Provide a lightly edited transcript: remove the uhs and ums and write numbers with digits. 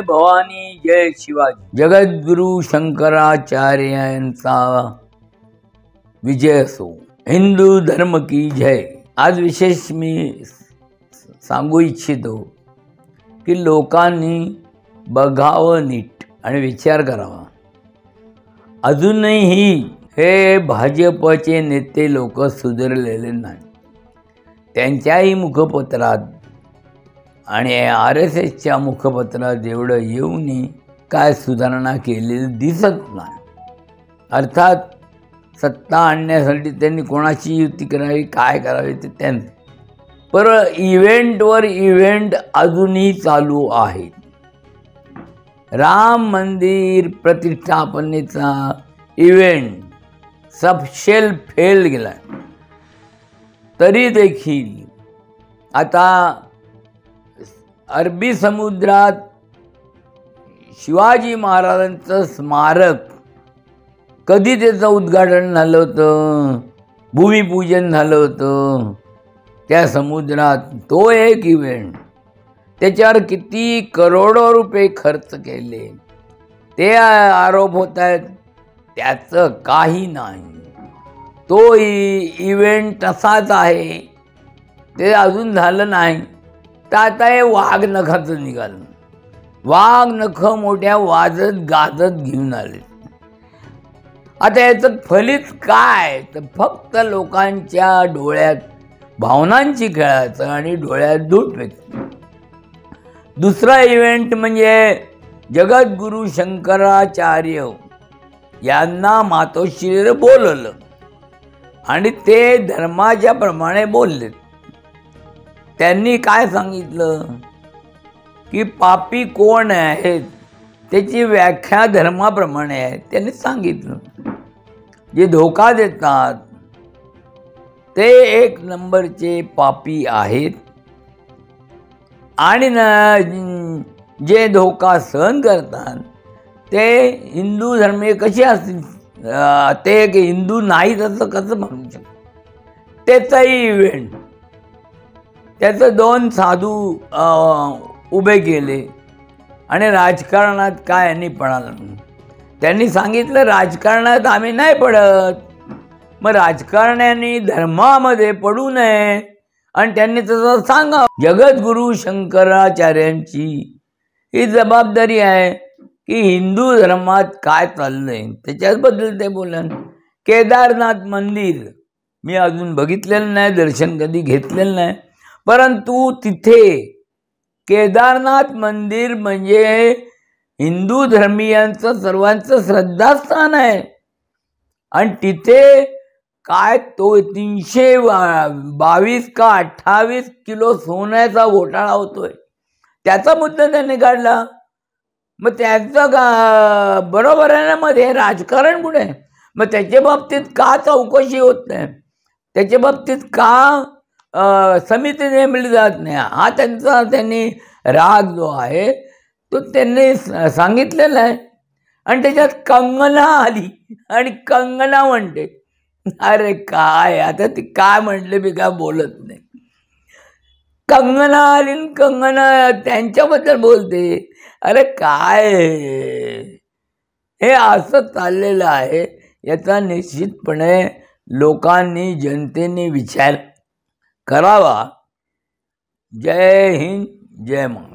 भवानी जय शिवाजी। जगद्गुरु शंकराचार्य यांचा विजय असो। हिंदू धर्म की जय। आज विशेष मी सांगू इच्छितो की लोकांनी बघावं नीट आणि विचार करावा। अजूनही हे भाजपचे नेते लोक सुधारलेले नाही। त्यांच्याही मुखपत्रात आणि RSSच्या मुखपत्रात एवढं येऊनही काय सुधारणा केलेली दिसत नाही। अर्थात सत्ता आणण्यासाठी त्यांनी कोणाची युती करावी, काय करावे ते त्यांचं, पर इव्हेंटवर इव्हेंट अजूनही चालू आहेत। राम मंदिर प्रतिष्ठापनेचा इव्हेंट सबशेल फेल गेला, तरी देखील आता अरबी समुद्रात शिवाजी महाराजांचं स्मारक कधी त्याचं उद्घाटन झालं होतं, भूमिपूजन झालं होतं त्या समुद्रात। तो एक इव्हेंट, त्याच्यावर किती करोडो रुपये खर्च केले ते आरोप होत आहेत, त्याचं काही नाही। तो इव्हेंट तसाच आहे, ते अजून झालं नाही। तर आता हे वाघ नखाचं निघालं, वाघ नख मोठ्या वाजत गाजत घेऊन आले। आता याचं फलित काय, तर फक्त लोकांच्या डोळ्यात भावनांची खेळायचं आणि डोळ्यात दूध फेकायचं। दुसरा इव्हेंट म्हणजे जगद्गुरु शंकराचार्य यांना मातोश्रीवर बोलवलं आणि ते धर्माच्या प्रमाणे बोलले। त्यांनी काय सांगितलं की पापी कोण आहेत त्याची व्याख्या धर्माप्रमाणे आहे। त्यांनी सांगितलं जे धोका देतात ते एक नंबरचे पापी आहेत आणि जे धोका सहन करतात ते हिंदू धर्मीय कसे असतील, ते हिंदू नाहीत असं कसं म्हणू शकतो। त्याचाही इव्हेंट, त्याचं 2 साधू उभे केले आणि राजकारणात काय यांनी पडालं। त्यांनी सांगितलं राजकारणात आम्ही नाही पडत, मग राजकारण्यांनी धर्मामध्ये पडू नये आणि त्यांनी तसं सांगा। जगद्गुरु शंकराचार्यांची ही जबाबदारी आहे की हिंदू धर्मात काय चाललंय त्याच्याबद्दल ते बोलन। केदारनाथ मंदिर मी अजून बघितलेलं नाही, दर्शन कधी घेतलेलं नाही, परंतु तिथे केदारनाथ मंदिर म्हणजे हिंदू धर्मीयांचं सर्वांचं श्रद्धास्थान आहे आणि तिथे काय तो 322 का 28 किलो सोन्याचा घोटाळा होतोय, त्याचा मुद्दा त्यांनी काढला। मग त्याचं का बरोबर आहे ना, मध्ये राजकारण कुठे? मग त्याच्या बाबतीत का चौकशी होत नाही, त्याच्या बाबतीत का समिती नेमली जात नाही, हा त्यांनी राग जो आहे तो त्यांनी सांगितलेला आहे। आणि त्याच्यात कंगना आली आणि कंगना म्हणते, अरे काय आता ती काय म्हटले मी काय बोलत नाही। कंगना आली, कंगना त्यांच्याबद्दल बोलते, अरे काय हे असं चाललेलं आहे। याचा निश्चितपणे लोकांनी, जनतेने विचार करावा। जय हिंद, जय महाराष्ट्र।